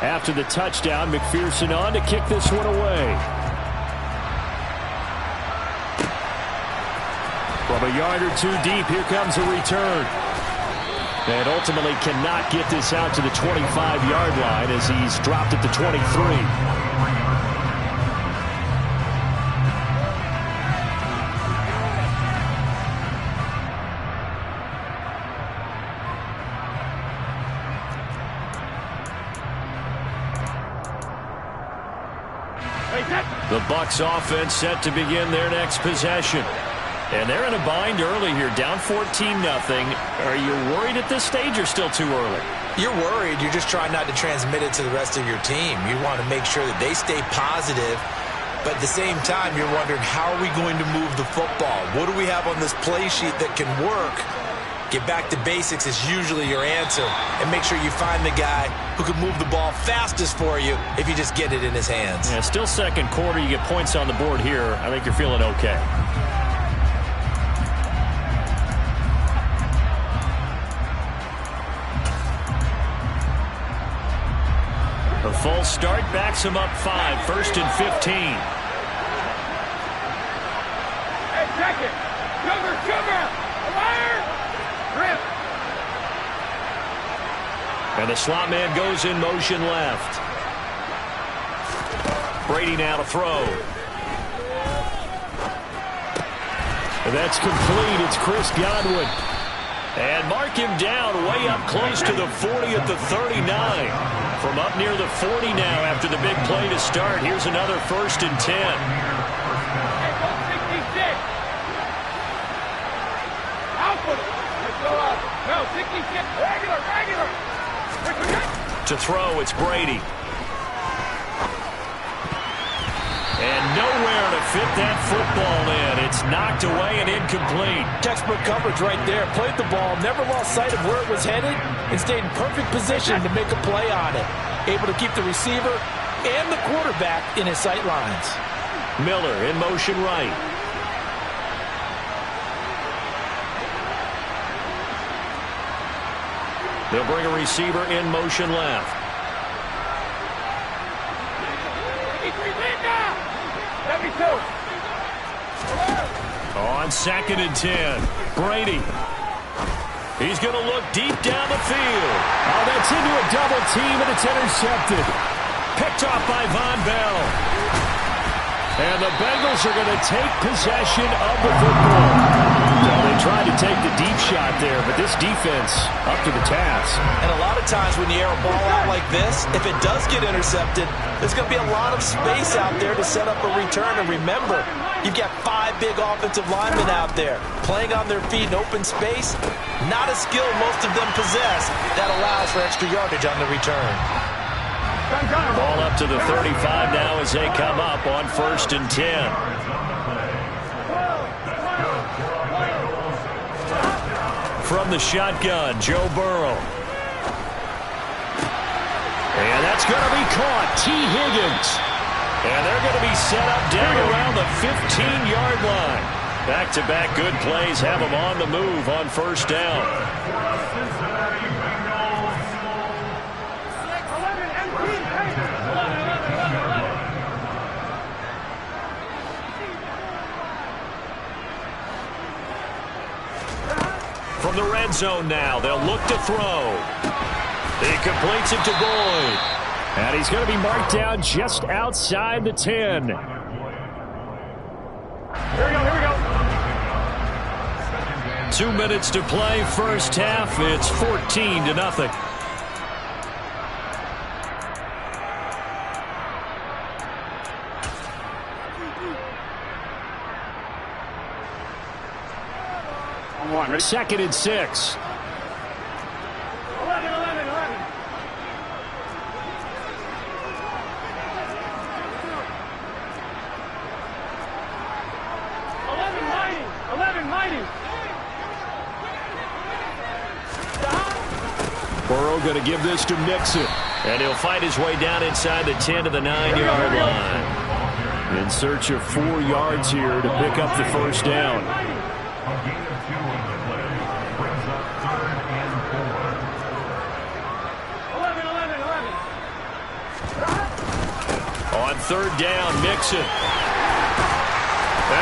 After the touchdown, McPherson on to kick this one away. From a yard or two deep, here comes a return. And ultimately cannot get this out to the 25-yard line as he's dropped at the 23. The Bucs offense set to begin their next possession. And they're in a bind early here, down 14-0. Are you worried at this stage or still too early? You're worried. You're just trying not to transmit it to the rest of your team. You want to make sure that they stay positive. But at the same time, you're wondering, how are we going to move the football? What do we have on this play sheet that can work? Get back to basics is usually your answer. And make sure you find the guy who can move the ball fastest for you if you just get it in his hands. Yeah, still second quarter. You get points on the board here. I think you're feeling okay. A full start backs him up 5. 1st and 15. Hey, check it. Sugar. Rip. And the slot man goes in motion left. Brady now to throw. And that's complete. It's Chris Godwin. And mark him down way up close to the 40 at the 39. From up near the 40 now after the big play to start. Here's another 1st and 10. No, 66. Regular. To throw, it's Brady. And nowhere to fit that football in. It's knocked away and incomplete. Textbook coverage right there. Played the ball, never lost sight of where it was headed, and stayed in perfect position to make a play on it. Able to keep the receiver and the quarterback in his sight lines. Miller in motion right. They'll bring a receiver in motion left. On 2nd and 10. Brady. He's going to look deep down the field. Oh, that's into a double team, and it's intercepted. Picked off by Von Bell. And the Bengals are going to take possession of the football. Now, they tried to take the deep shot there, but this defense up to the task. And a lot of times when you air a ball out like this, if it does get intercepted, there's going to be a lot of space out there to set up a return. And remember, you've got 5 big offensive linemen out there playing on their feet in open space. Not a skill most of them possess that allows for extra yardage on the return. Ball up to the 35 now as they come up on 1st and 10. From the shotgun, Joe Burrow. And that's going to be caught. T. Higgins. And they're going to be set up down around the 15-yard line. Back-to-back good plays have them on the move on 1st down. From the red zone now, they'll look to throw. He completes it to Boyd. And he's going to be marked down just outside the 10. Here we go. 2 minutes to play, 1st half. It's 14-0. Ready? 2nd and 6. 11. 11 mighty. Burrow going to give this to Mixon. And he'll fight his way down inside the 10 to the 9-yard line. In search of 4 yards here to pick up the 1st down. On third down, Mixon. And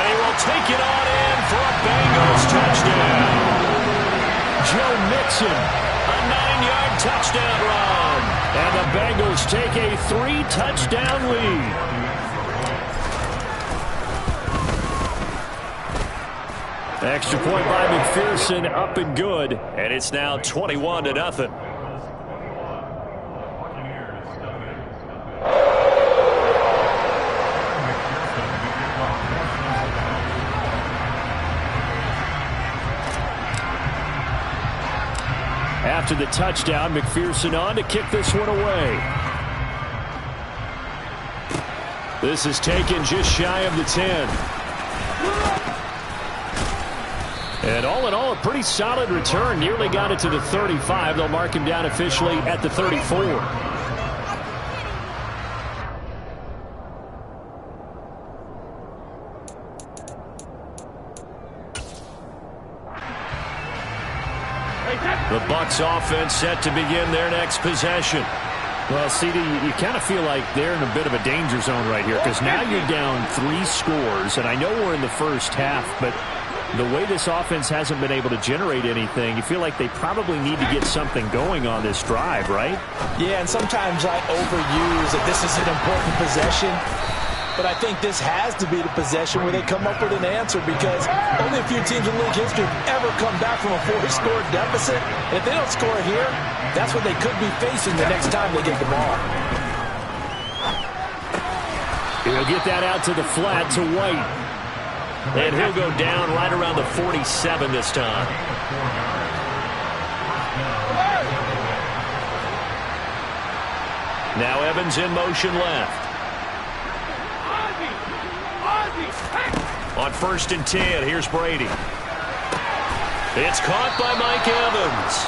he will take it on in for a Bengals touchdown. Joe Mixon, a 9-yard touchdown run. And the Bengals take a 3-touchdown lead. Extra point by McPherson, up and good. And it's now 21-0. After the touchdown, McPherson on to kick this one away. This is taken just shy of the 10. And all in all, a pretty solid return. Nearly got it to the 35. They'll mark him down officially at the 34. The Bucs offense set to begin their next possession. Well, CD, you kind of feel like they're in a bit of a danger zone right here because now you're down 3 scores, and I know we're in the first half, but the way this offense hasn't been able to generate anything, you feel like they probably need to get something going on this drive, right? Yeah, and sometimes I overuse that this is an important possession. But I think this has to be the possession where they come up with an answer because only a few teams in league history have ever come back from a 4-score deficit. And if they don't score here, that's what they could be facing the next time they get the ball. He'll get that out to the flat to White. And he'll go down right around the 47 this time. Now Evans in motion left. On 1st and 10, here's Brady. It's caught by Mike Evans.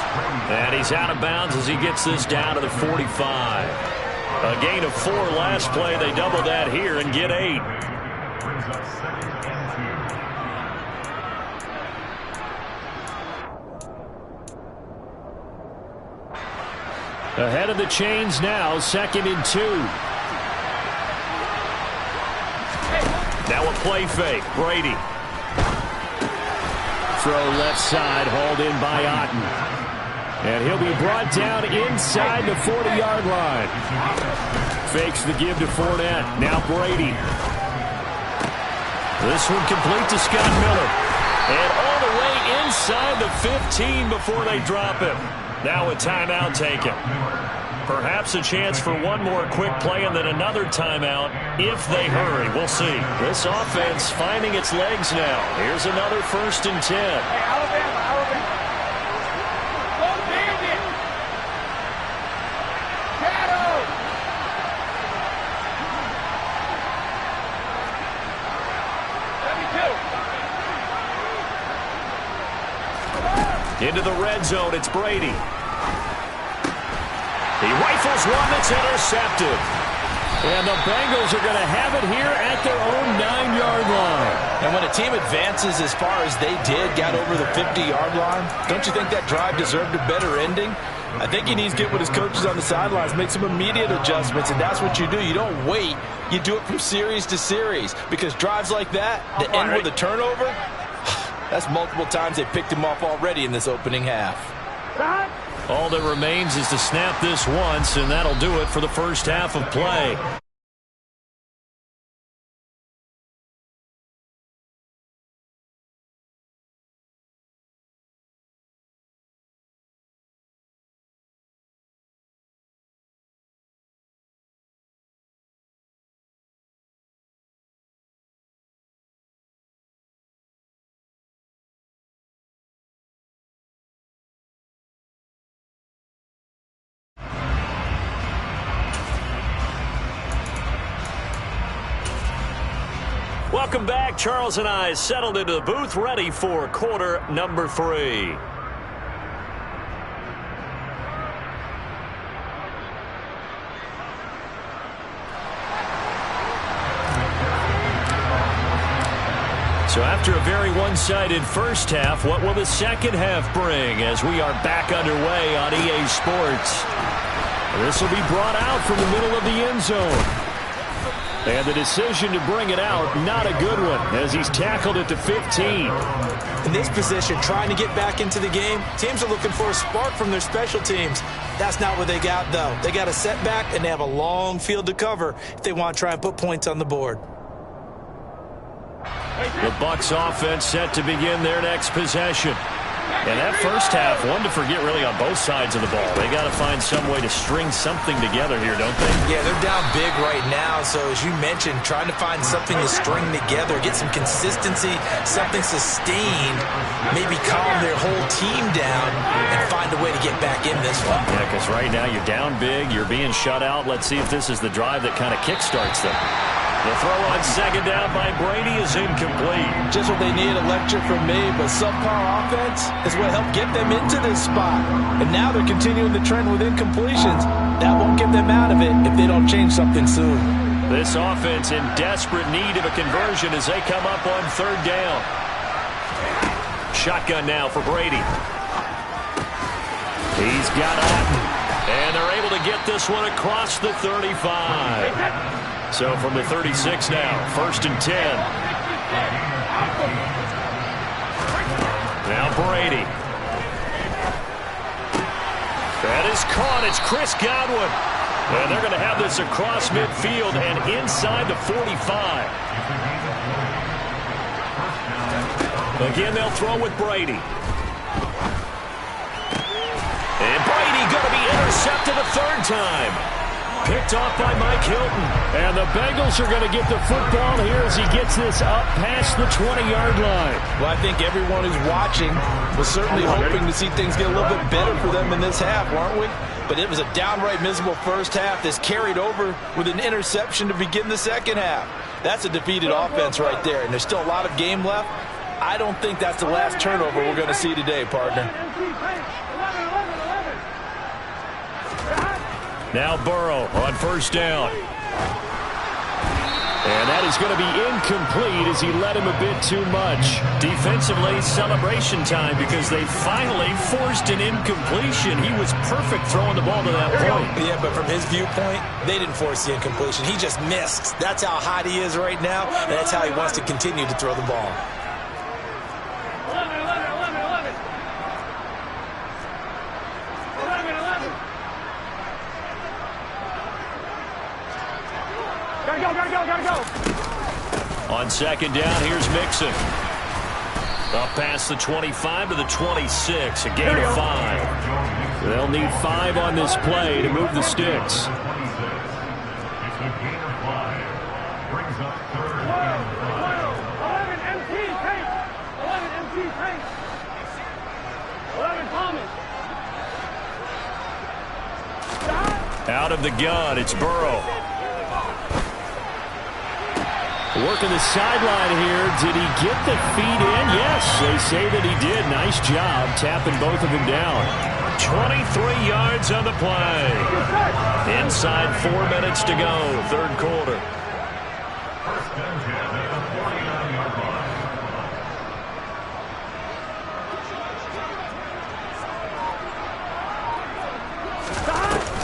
And he's out of bounds as he gets this down to the 45. A gain of 4 last play. They double that here and get 8. Ahead of the chains now, 2nd and 2. Now a play fake. Brady. Throw left side, hauled in by Otten. And he'll be brought down inside the 40-yard line. Fakes the give to Fournette. Now Brady. This one complete to Scott Miller. And all the way inside the 15 before they drop him. Now a timeout taken. Perhaps a chance for one more quick play and then another timeout if they hurry. We'll see. This offense finding its legs now. Here's another 1st and 10. Hey, Alabama. Go bandit. Shadow. Into the red zone, it's Brady. He rifles one that's intercepted. And the Bengals are going to have it here at their own 9-yard line. And when a team advances as far as they did, got over the 50-yard line, don't you think that drive deserved a better ending? I think he needs to get with his coaches on the sidelines, make some immediate adjustments, and that's what you do. You don't wait. You do it from series to series because drives like that, to end with a turnover, that's multiple times they picked him off already in this opening half. All that remains is to snap this once, and that'll do it for the first half of play. Welcome back. Charles and I settled into the booth, ready for quarter number 3. So after a very one-sided first half, what will the second half bring as we are back underway on EA Sports? This will be brought out from the middle of the end zone. And the decision to bring it out, not a good one, as he's tackled at the 15. In this position, trying to get back into the game, teams are looking for a spark from their special teams. That's not what they got, though. They got a setback, and they have a long field to cover if they want to try and put points on the board. The Bucs offense set to begin their next possession. And that first half, one to forget really on both sides of the ball. They got to find some way to string something together here, don't they? Yeah, they're down big right now. So as you mentioned, trying to find something to string together, get some consistency, something sustained, maybe calm their whole team down and find a way to get back in this one. Yeah, because right now you're down big, you're being shut out. Let's see if this is the drive that kind of kickstarts them. The throw on second down by Brady is incomplete. Just what they need, a lecture from me, but subpar offense is what helped get them into this spot. And now they're continuing the trend with incompletions. That won't get them out of it if they don't change something soon. This offense in desperate need of a conversion as they come up on third down. Shotgun now for Brady. He's got Otten. And they're able to get this one across the 35. So from the 36 now, 1st and 10. Now Brady. That is caught. It's Chris Godwin. And they're going to have this across midfield and inside the 45. Again, they'll throw with Brady. And Brady going to be intercepted a third time. Picked off by Mike Hilton. And the Bengals are going to get the football here as he gets this up past the 20-yard line. Well, I think everyone who's watching was certainly hoping to see things get a little bit better for them in this half, weren't we? But it was a downright miserable first half that's carried over with an interception to begin the second half. That's a defeated offense right there, and there's still a lot of game left. I don't think that's the last turnover we're going to see today, partner. Now Burrow on first down. And that is going to be incomplete as he led him a bit too much. Defensively, celebration time because they finally forced an incompletion. He was perfect throwing the ball to that point. Yeah, but from his viewpoint, they didn't force the incompletion. He just missed. That's how hot he is right now, and that's how he wants to continue to throw the ball. On second down, here's Mixon. Up past the 25 to the 26, a gain of 5. They'll need 5 on this play to move the sticks. Out of the gun, it's Burrow. Working the sideline here. Did he get the feet in? Yes, they say that he did. Nice job tapping both of them down. 23 yards on the play. Inside 4 minutes to go, third quarter.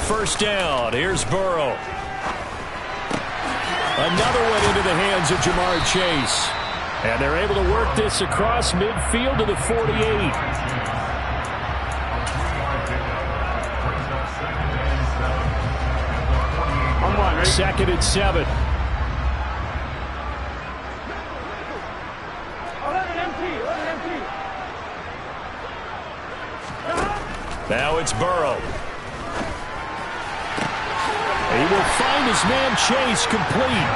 First down. Here's Burrow. Another one into the hands of Jamar Chase. And they're able to work this across midfield to the 48. Second and 7. Now it's Burrow. He will find his man Chase complete.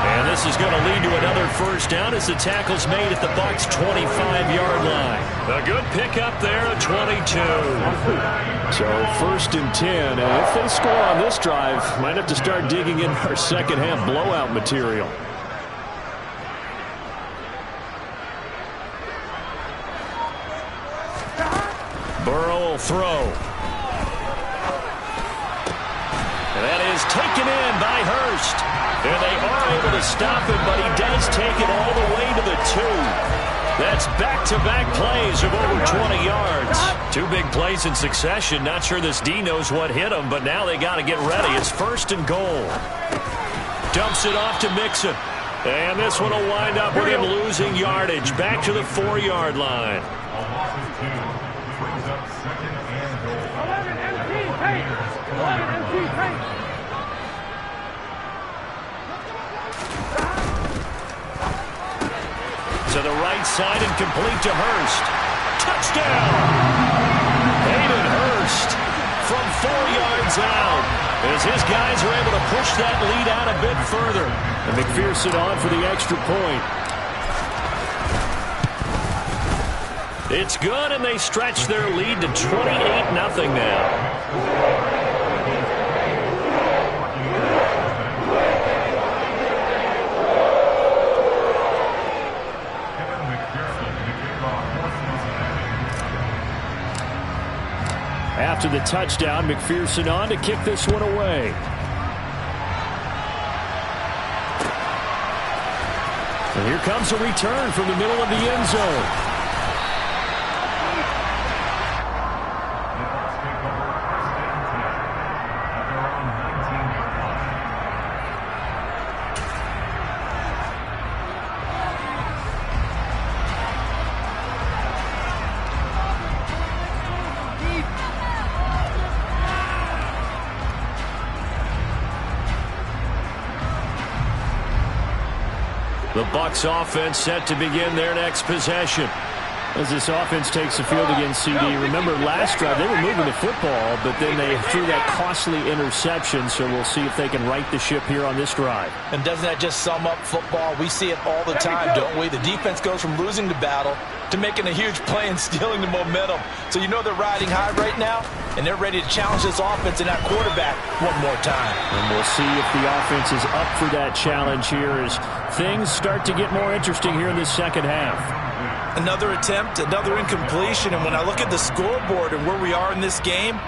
And this is going to lead to another first down as the tackle's made at the Bucs' 25-yard line. A good pickup there at 22. So 1st and 10. And if they score on this drive, might have to start digging in our second half blowout material. Burrow will throw. That is taken in by Hurst. And they are able to stop him, but he does take it all the way to the 2. That's back-to-back plays of over 20 yards. 2 big plays in succession. Not sure this D knows what hit him, but now they got to get ready. It's 1st and goal. Dumps it off to Mixon. And this one will wind up with him losing yardage. Back to the 4-yard line. 11 empty, paint. 11 empty, paint. To the right side and complete to Hurst. Touchdown! Hayden Hurst from 4 yards out, as his guys are able to push that lead out a bit further. And McPherson on for the extra point. It's good, and they stretch their lead to 28-0 now. After the touchdown, McPherson on to kick this one away. And here comes a return from the middle of the end zone. The Bucs offense set to begin their next possession. As this offense takes the field against CD, remember last drive they were moving the football, but then they threw that costly interception, so we'll see if they can right the ship here on this drive. And doesn't that just sum up football? We see it all the time, don't we? The defense goes from losing the battle to making a huge play and stealing the momentum. So you know they're riding high right now, and they're ready to challenge this offense and that quarterback one more time. And we'll see if the offense is up for that challenge here as things start to get more interesting here in this second half. Another attempt, another incompletion, and when I look at the scoreboard and where we are in this game,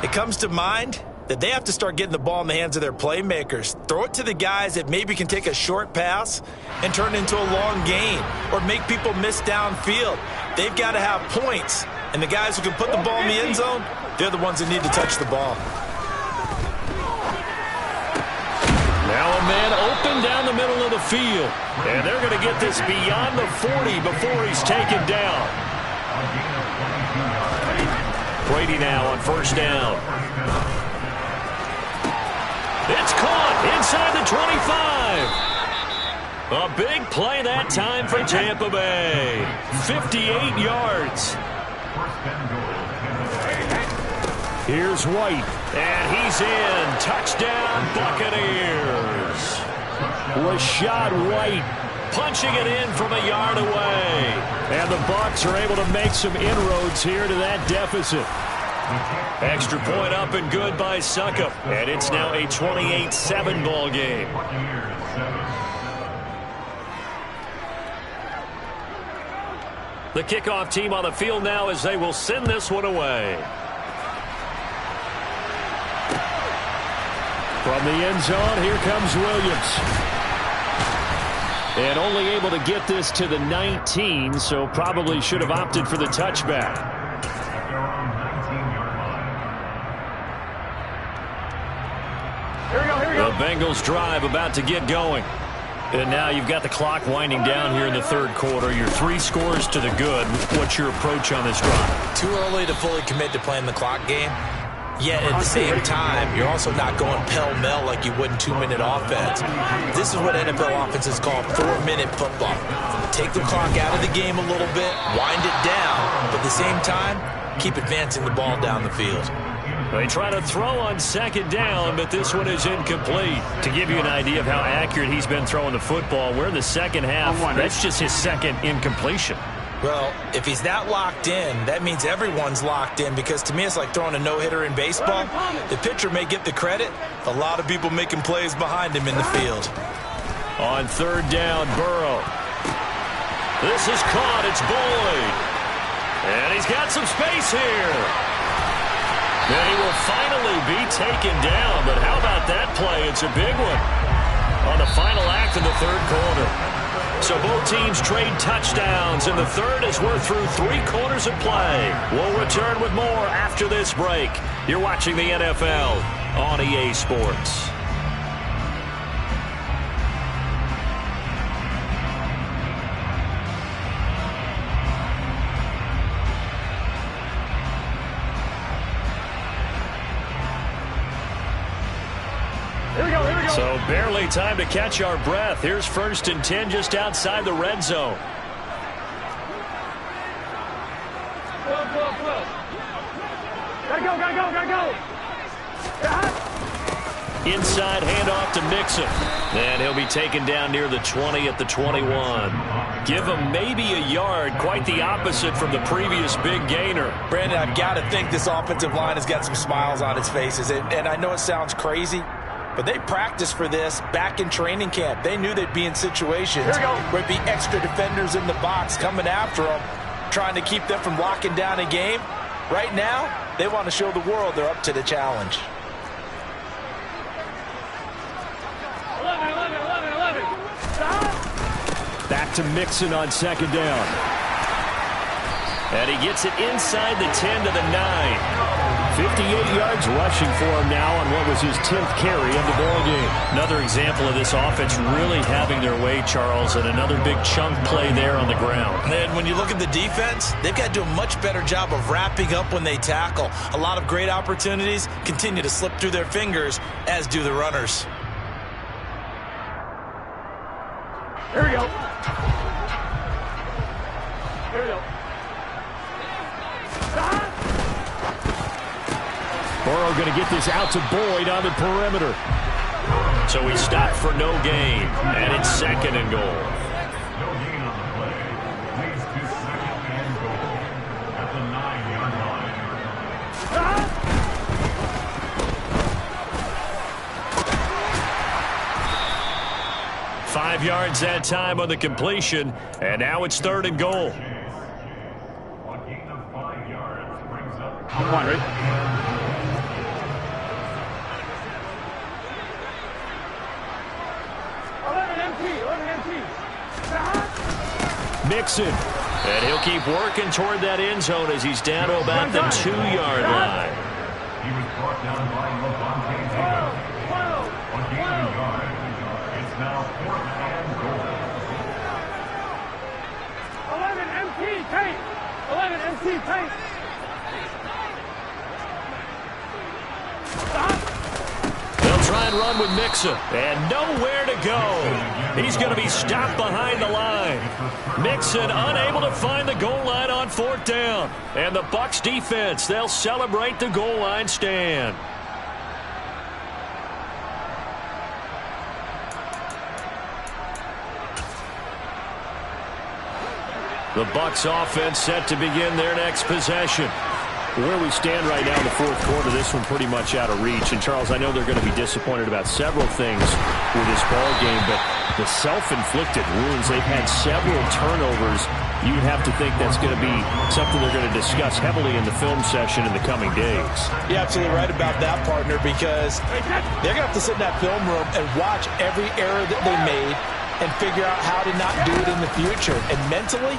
it comes to mind that they have to start getting the ball in the hands of their playmakers. Throw it to the guys that maybe can take a short pass and turn it into a long gain or make people miss downfield. They've got to have points, and the guys who can put the ball in the end zone, they're the ones that need to touch the ball. Now a man open down the middle of the field. And they're going to get this beyond the 40 before he's taken down. Brady now on first down. It's caught inside the 25. A big play that time for Tampa Bay. 58 yards. Here's White, and he's in. Touchdown, Buccaneers. Rashad White punching it in from a yard away. And the Bucs are able to make some inroads here to that deficit. Extra point up and good by Succop. And it's now a 28-7 ball game. The kickoff team on the field now as they will send this one away. From the end zone, here comes Williams. And only able to get this to the 19, so probably should have opted for the touchback. Here we go. The Bengals drive about to get going. And now you've got the clock winding down here in the third quarter. Your 3 scores to the good. What's your approach on this drive? Too early to fully commit to playing the clock game. Yet at the same time, you're also not going pell-mell like you would in 2-minute offense. This is what NFL offenses call 4-minute football. Take the clock out of the game a little bit, wind it down, but at the same time, keep advancing the ball down the field. They try to throw on second down, but this one is incomplete. To give you an idea of how accurate he's been throwing the football, we're in the second half. That's just his second incompletion. Well, if he's that locked in, that means everyone's locked in, because to me it's like throwing a no-hitter in baseball. The pitcher may get the credit. A lot of people making plays behind him in the field. On third down, Burrow. This is caught. It's Boyd. And he's got some space here. And he will finally be taken down. But how about that play? It's a big one on the final act of the third quarter. So both teams trade touchdowns in the third as we're through 3 quarters of play. We'll return with more after this break. You're watching the NFL on EA Sports. Here we go, here we go. So barely time to catch our breath. Here's 1st and 10 just outside the red zone. Gotta go, gotta go, gotta go. Inside handoff to Mixon. And he'll be taken down near the 20 at the 21. Give him maybe a yard. Quite the opposite from the previous big gainer. Brandon, I've got to think this offensive line has got some smiles on its faces. And I know it sounds crazy, but they practiced for this back in training camp. They knew they'd be in situations where there'd be extra defenders in the box coming after them, trying to keep them from locking down a game. Right now, they want to show the world they're up to the challenge. 11. Back to Mixon on 2nd down. And he gets it inside the 10 to the 9. 58 yards rushing for him now on what was his 10th carry of the ballgame. Another example of this offense really having their way, Charles, and another big chunk play there on the ground. And when you look at the defense, they've got to do a much better job of wrapping up when they tackle. A lot of great opportunities continue to slip through their fingers, as do the runners. Here we go. Here we go. Burrow going to get this out to Boyd on the perimeter. So he stopped for no gain, and it's 2nd and goal. No gain on the play. Leads to 2nd and goal at the 9-yard line. 5 yards that time on the completion, and now it's 3rd and goal. A gain of 5 yards brings up. Come on, Rick. 11 MT. Mixon, and he'll keep working toward that end zone as he's down to about the 2-yard line. He was brought down by Levante Davis. A gain of yard. It's now 4th and goal. 11 MT tape. 11 MT tape. They'll try and run with Mixon, and nowhere to go. He's going to be stopped behind the line. Mixon unable to find the goal line on 4th down. And the Bucs defense, they'll celebrate the goal line stand. The Bucs offense set to begin their next possession. Where we stand right now in the 4th quarter, this one pretty much out of reach. And, Charles, I know they're going to be disappointed about several things with this ball game, but the self-inflicted wounds, they've had several turnovers. You'd have to think that's going to be something they're going to discuss heavily in the film session in the coming days. You're absolutely right about that, partner, because they're going to have to sit in that film room and watch every error that they made and figure out how to not do it in the future. And mentally,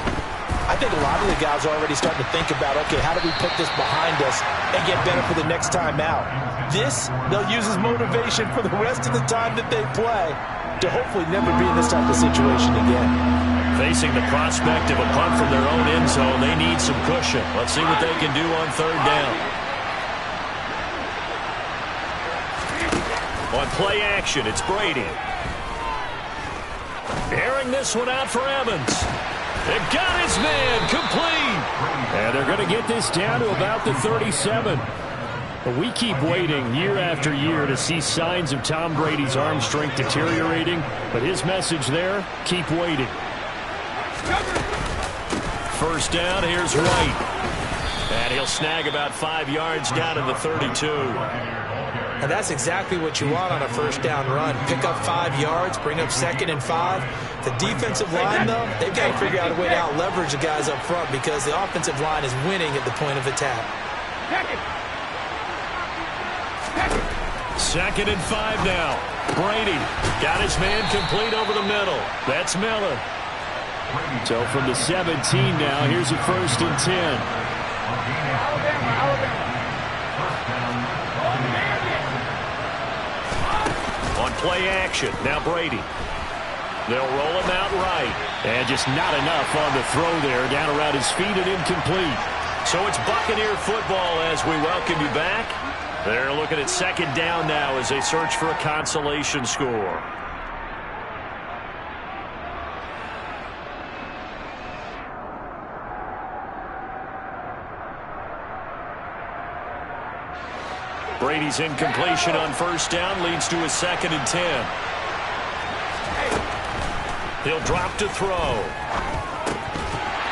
I think a lot of the guys are already starting to think about, okay, how do we put this behind us and get better for the next time out? This, they'll use as motivation for the rest of the time that they play to hopefully never be in this type of situation again. Facing the prospect of a punt from their own end zone, they need some cushion. Let's see what they can do on 3rd down. On play action, it's Brady. Airing this one out for Evans. They got his man complete. And they're going to get this down to about the 37. But we keep waiting year after year to see signs of Tom Brady's arm strength deteriorating. But his message there, keep waiting. 1st down, here's White. And he'll snag about 5 yards down in the 32. And that's exactly what you want on a 1st down run. Pick up 5 yards, bring up 2nd and 5. The defensive line, though, they've got to figure out a way to out-leverage the guys up front because the offensive line is winning at the point of attack. 2nd and 5 now. Brady got his man complete over the middle. That's Miller. So from the 17 now, here's a 1st and 10. On play action, now Brady. They'll roll him out right. And just not enough on the throw there. Down around his feet and incomplete. So it's Buccaneer football as we welcome you back. They're looking at second down now as they search for a consolation score. Brady's incompletion on first down leads to a 2nd and 10. He'll drop to throw.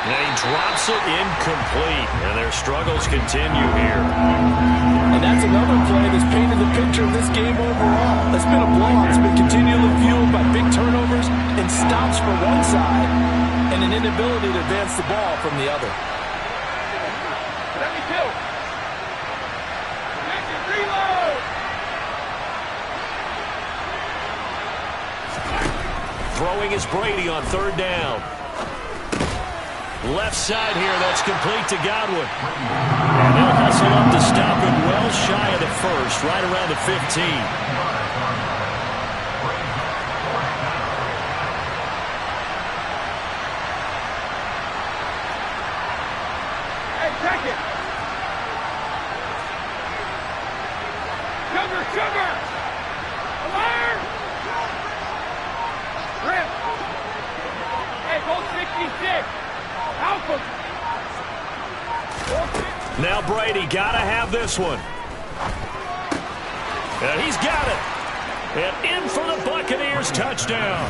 And he drops it incomplete. And their struggles continue here. And that's another play that's painted the picture of this game overall. It's been a blowout. It's been continually fueled by big turnovers and stops for one side and an inability to advance the ball from the other. Throwing is Brady on 3rd down. Left side here, that's complete to Godwin. And they'll hustle up to stop him well shy of the first, right around the 15. Hey, check it. Sugar. Alert. Rip. Hey, go 66. Now Brady got to have this one. And he's got it. And in for the Buccaneers touchdown.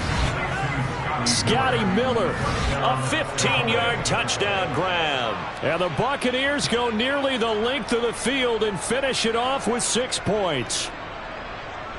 Scotty Miller, a 15-yard touchdown grab. And the Buccaneers go nearly the length of the field and finish it off with 6 points.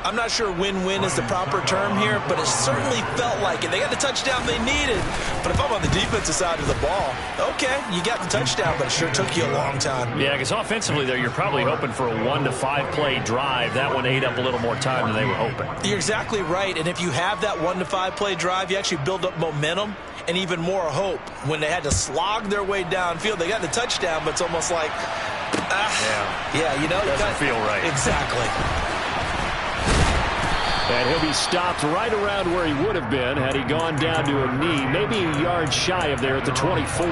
I'm not sure win-win is the proper term here, but it certainly felt like it. They got the touchdown they needed. But if I'm on the defensive side of the ball, okay, you got the touchdown, but it sure took you a long time. Yeah, because offensively there, you're probably hoping for a 1 to 5 play drive. That one ate up a little more time than they were hoping. You're exactly right, and if you have that 1 to 5 play drive, you actually build up momentum and even more hope. When they had to slog their way downfield, they got the touchdown, but it's almost like, yeah, you know. Doesn't feel right. Exactly. And he'll be stopped right around where he would have been had he gone down to a knee, maybe a yard shy of there at the 24.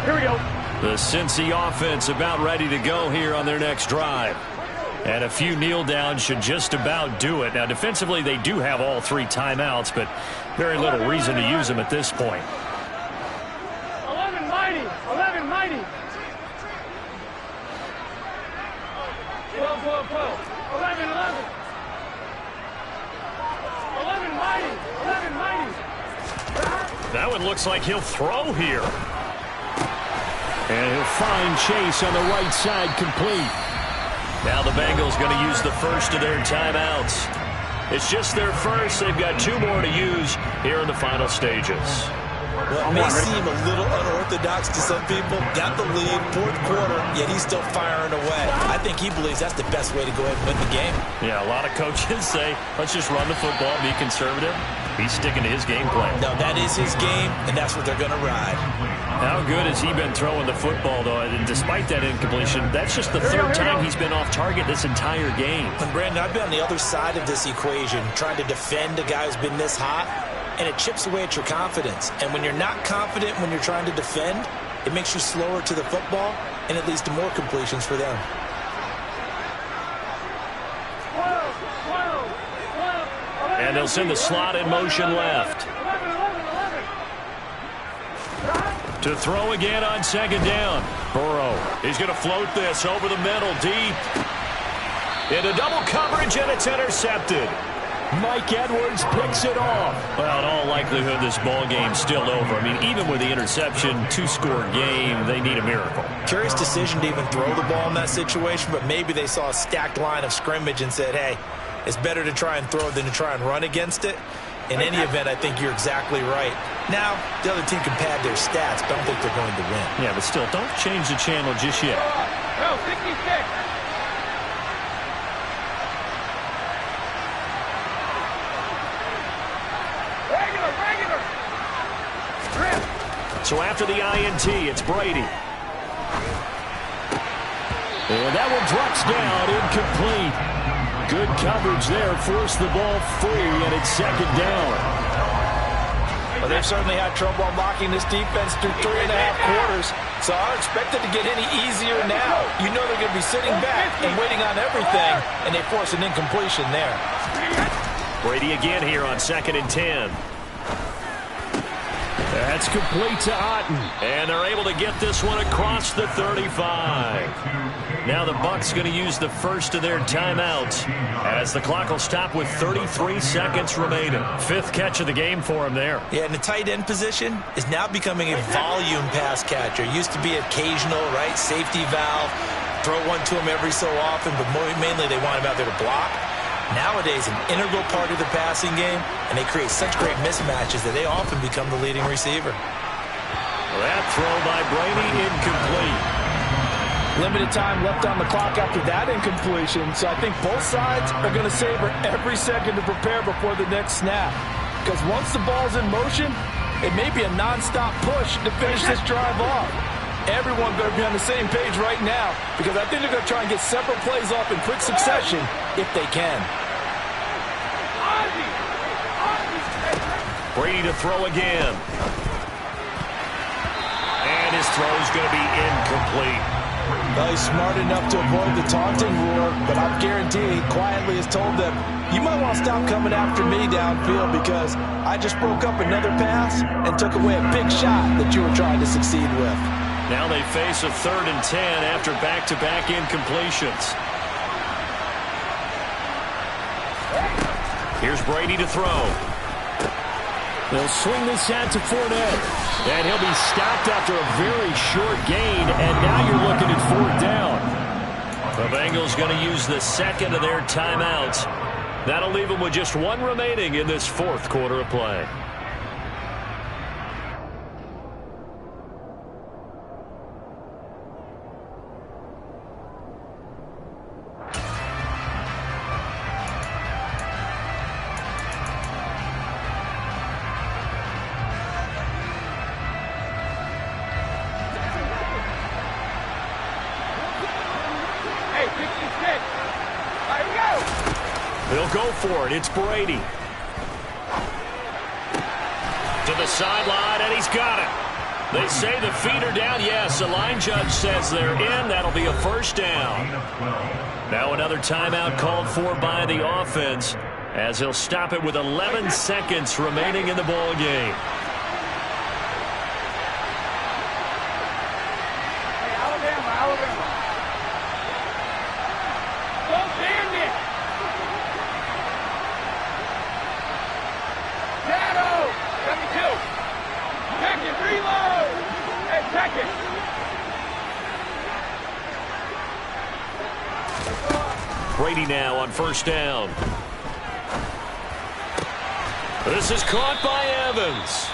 Here we go. The Cincy offense about ready to go here on their next drive. And a few kneel downs should just about do it. Now, defensively, they do have all 3 timeouts, but very little reason to use them at this point. 11 mighty. 11 mighty. 12, 12, 12. 11, 11. 11 mighty. 11 mighty. That one looks like he'll throw here. And he'll find Chase on the right side complete. Now the Bengals going to use the first of their timeouts. It's just their first. They've got 2 more to use here in the final stages. Well, it may seem a little unorthodox to some people. Got the lead, 4th quarter, yet he's still firing away. I think he believes that's the best way to go ahead and win the game. Yeah, a lot of coaches say, let's just run the football, be conservative. He's sticking to his game plan. No, that is his game, and that's what they're going to ride. How good has he been throwing the football, though? And despite that incompletion, that's just the 3rd time he's been off target this entire game. And Brandon, I've been on the other side of this equation, trying to defend a guy who's been this hot, and it chips away at your confidence. And when you're not confident when you're trying to defend, it makes you slower to the football, and it leads to more completions for them. And they'll send the slot in motion left. To throw again on 2nd down. Burrow, he's going to float this over the middle, deep. Into double coverage, and it's intercepted. Mike Edwards picks it off. Well, in all likelihood, this ball game's still over. I mean, even with the interception, 2-score game, they need a miracle. Curious decision to even throw the ball in that situation, but maybe they saw a stacked line of scrimmage and said, hey, it's better to try and throw than to try and run against it. In any event, I think you're exactly right. Now, the other team can pad their stats, but I don't think they're going to win. Yeah, but still, don't change the channel just yet. No, 66. Regular. Rip. So after the INT, it's Brady. And that one drops down, incomplete. Good coverage there, forced the ball free, and it's second down. Well, they've certainly had trouble unlocking this defense through 3.5 quarters, so I don't expect it to get any easier now. You know they're going to be sitting back and waiting on everything, and they force an incompletion there. Brady again here on 2nd and 10. That's complete to Otten. And they're able to get this one across the 35. Now the Bucs going to use the first of their timeouts as the clock will stop with 33 seconds remaining. 5th catch of the game for him there. Yeah, and the tight end position is now becoming a volume pass catcher. Used to be occasional, right? Safety valve. Throw one to him every so often, but mainly they want him out there to block. Nowadays, an integral part of the passing game, and they create such great mismatches that they often become the leading receiver. That throw by Brady incomplete. Limited time left on the clock after that incompletion, so I think both sides are going to savor every second to prepare before the next snap. Because once the ball's in motion, it may be a nonstop push to finish this drive off. Everyone better be on the same page right now, because I think they're going to try and get several plays off in quick succession if they can. Brady to throw again. And his throw's going to be incomplete. Well, he's smart enough to avoid the taunting rule, but I'm guaranteed he quietly has told them, you might want to stop coming after me downfield because I just broke up another pass and took away a big shot that you were trying to succeed with. Now they face a 3rd and 10 after back-to-back incompletions. Here's Brady to throw. They'll swing this out to Fournette. And he'll be stopped after a very short gain, and now you're looking at 4th down. The Bengals going to use the 2nd of their timeouts. That'll leave them with just 1 remaining in this 4th quarter of play. He'll go for it. It's Brady. To the sideline, and he's got it. They say the feet are down. Yes, the line judge says they're in. That'll be a 1st down. Now another timeout called for by the offense as he'll stop it with 11 seconds remaining in the ball game. Brady now on 1st down. This is caught by Evans.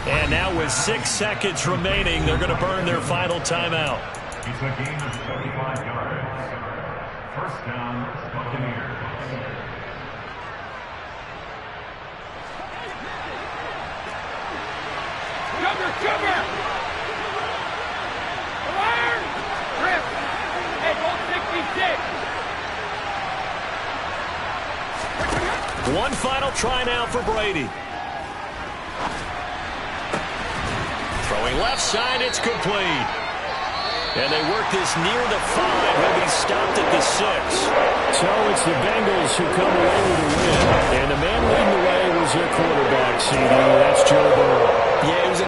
And now with 6 seconds remaining, they're going to burn their final timeout. It's a gain of 75 yards. 1st down, Buccaneers. Cover! Fire! Rip! Hey, goal 66! One final try now for Brady. Throwing left side, it's complete. And they work this near the 5. He'll be stopped at the 6. So it's the Bengals who come away with a win. And the man leading the way was their quarterback, CD. That's Joe Burrow. Yeah, he was